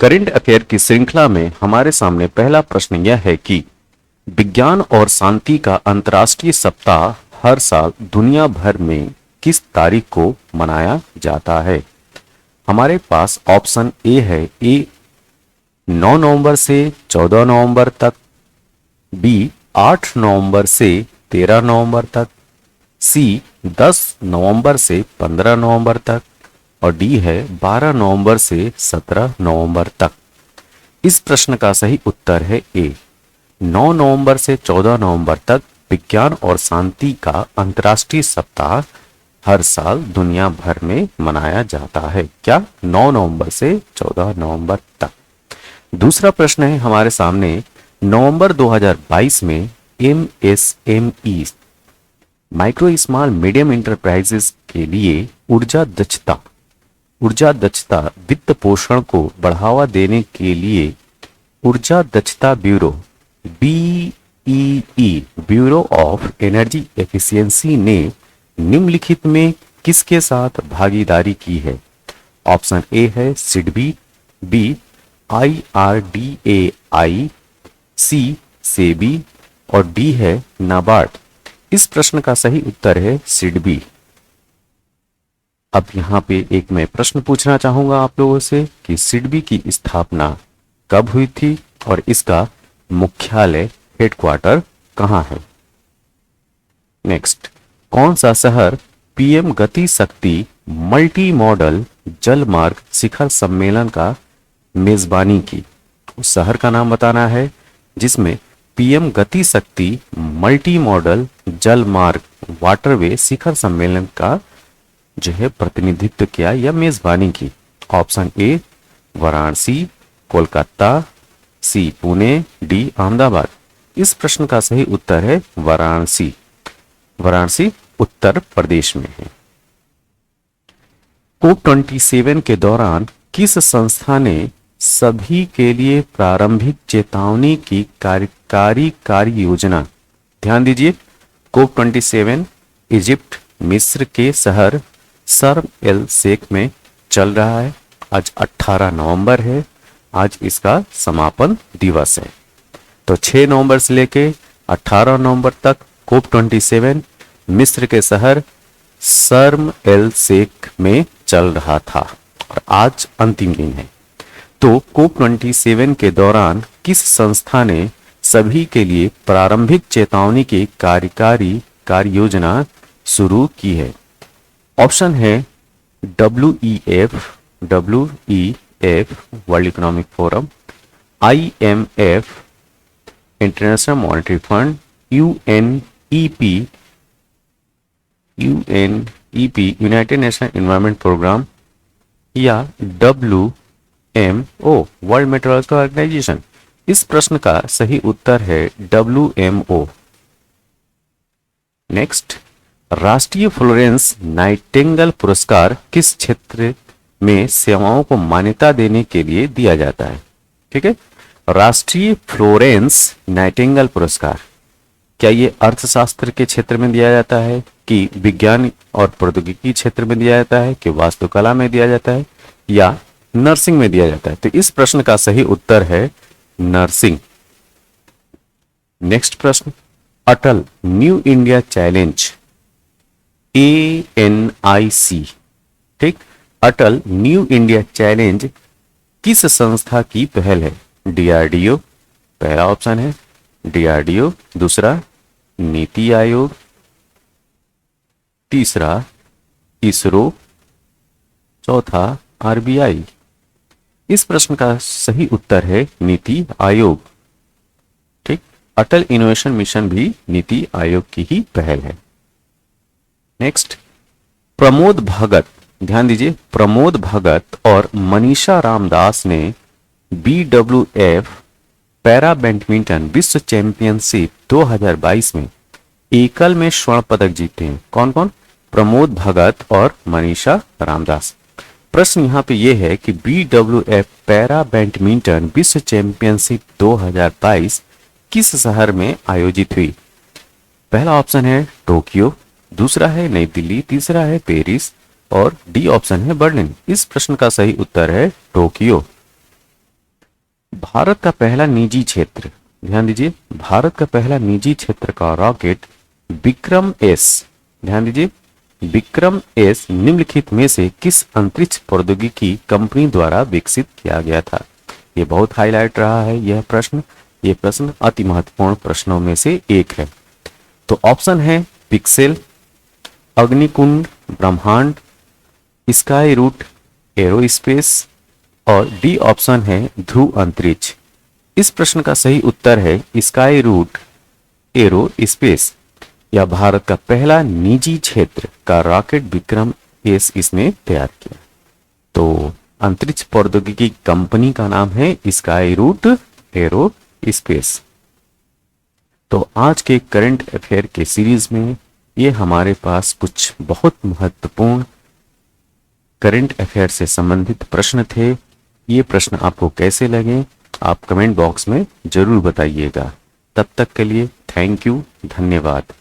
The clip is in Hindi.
करंट अफेयर की श्रृंखला में हमारे सामने पहला प्रश्न यह है कि विज्ञान और शांति का अंतर्राष्ट्रीय सप्ताह हर साल दुनिया भर में किस तारीख को मनाया जाता है। हमारे पास ऑप्शन ए 9 नवंबर से 14 नवंबर तक, बी 8 नवंबर से 13 नवंबर तक, सी 10 नवंबर से 15 नवंबर तक और डी है 12 नवंबर से 17 नवंबर तक। इस प्रश्न का सही उत्तर है ए 9 नवंबर से 14 नवंबर तक विज्ञान और शांति का अंतर्राष्ट्रीय सप्ताह हर साल दुनिया भर में मनाया जाता है। क्या 9 नवंबर से 14 नवंबर तक। दूसरा प्रश्न है हमारे सामने, नवंबर 2022 में MSME micro small medium enterprises के लिए ऊर्जा दक्षता वित्त पोषण को बढ़ावा देने के लिए ऊर्जा दक्षता bureau BEE bureau of energy efficiency ने निम्नलिखित में किसके साथ भागीदारी की है। ऑप्शन ए है सिडबी, बी IRDAI, सी सेबी और डी है नाबार्ड। इस प्रश्न का सही उत्तर है सिडबी। अब यहां पे एक मैं प्रश्न पूछना चाहूंगा आप लोगों से कि सिडबी की स्थापना कब हुई थी और इसका मुख्यालय हेडक्वार्टर कहां है। नेक्स्ट, कौन सा शहर PM Gati Shakti multi modal जलमार्ग शिखर सम्मेलन का मेजबानी की। उस शहर का नाम बताना है जिसमें PM Gati Shakti multi modal जलमार्ग वाटरवे शिखर सम्मेलन का जो है प्रतिनिधित्व किया या मेजबानी की। Option A Varanasi, Kolkata, C Pune, D Ahmedabad. इस प्रश्न का सही उत्तर है वाराणसी। वाराणसी उत्तर प्रदेश में है। COP27 के दौरान किस संस्था ने सभी के लिए प्रारंभिक चेतावनी की कार्यकारी कार्य योजना। ध्यान दीजिए, COP27 इजिप्ट मिस्र के शहर शर्म एल शेख में चल रहा है। आज 18 नवंबर है, आज इसका समापन दिवस है। तो 6 नवंबर से लेके 18 नवंबर तक COP27 मिस्र के शहर शर्म एल शेख में चल रहा था और आज अंतिम दिन है। तो COP27 के दौरान किस संस्था ने सभी के लिए प्रारंभिक चेतावनी की कार्यकारी कार्य योजना शुरू की है। ऑप्शन है WEF World Economic Forum, IMF International Monetary Fund, UNEP United Nation Environment Programme या WMO वर्ल्ड मेट्रोलॉजिकल ऑर्गेनाइजेशन। इस प्रश्न का सही उत्तर है WMO। नेक्स्ट, राष्ट्रीय फ्लोरेंस नाइटिंगेल पुरस्कार किस क्षेत्र में सेवाओं को मान्यता देने के लिए दिया जाता है। ठीक है, राष्ट्रीय फ्लोरेंस नाइटिंगेल पुरस्कार क्या ये अर्थशास्त्र के क्षेत्र में दिया जाता है कि विज्ञान और प्रौद्योगिकी क्षेत्र में दिया जाता है कि वास्तुकला में दिया जाता है या नर्सिंग में दिया जाता है। तो इस प्रश्न का सही उत्तर है नर्सिंग। नेक्स्ट प्रश्न, अटल न्यू इंडिया चैलेंज ANIC, ठीक, अटल न्यू इंडिया चैलेंज किस संस्था की पहल है। DRDO पहला ऑप्शन है DRDO, दूसरा नीति आयोग, तीसरा इसरो, चौथा RBI। इस प्रश्न का सही उत्तर है नीति आयोग। ठीक, अटल इनोवेशन मिशन भी नीति आयोग की ही पहल है। नेक्स्ट, प्रमोद भगत, ध्यान दीजिए, प्रमोद भगत और मनीषा रामदास ने BWF पैरा बैडमिंटन विश्व चैंपियनशिप 2022 में एकल में स्वर्ण पदक जीते हैं। कौन कौन? प्रमोद भगत और मनीषा रामदास। प्रश्न यहाँ पे ये है कि BWF पैरा बैडमिंटन विश्व चैंपियनशिप 2022 किस शहर में आयोजित हुई। पहला ऑप्शन है टोक्यो, दूसरा है नई दिल्ली, तीसरा है पेरिस और डी ऑप्शन है बर्लिन। इस प्रश्न का सही उत्तर है टोक्यो। भारत का पहला निजी क्षेत्र, ध्यान दीजिए, भारत का पहला निजी क्षेत्र का रॉकेट विक्रम एस, ध्यान दीजिए, विक्रम एस निम्नलिखित में से किस अंतरिक्ष प्रौद्योगिकी कंपनी द्वारा विकसित किया गया था? ये बहुत हाईलाइट रहा है यह प्रश्न, ये प्रश्न अति महत्वपूर्ण प्रश्नों में से एक है। तो ऑप्शन है पिक्सेल, अग्निकुंड, ब्रह्मांड, स्काई रूट, एरोस्पेस और डी ऑप्शन है ध्रुव अंतरिक्ष। इस प्रश्न का सही उत्तर है स्काई रूट एरोस्पेस, या भारत का पहला निजी क्षेत्र का रॉकेट विक्रम एस इसने तैयार किया। तो अंतरिक्ष प्रौद्योगिकी कंपनी का नाम है स्काई रूट एरोस्पेस। तो आज के करंट अफेयर के सीरीज में ये हमारे पास कुछ बहुत महत्वपूर्ण करंट अफेयर से संबंधित प्रश्न थे। ये प्रश्न आपको कैसे लगे आप कमेंट बॉक्स में जरूर बताइएगा। तब तक के लिए थैंक यू, धन्यवाद।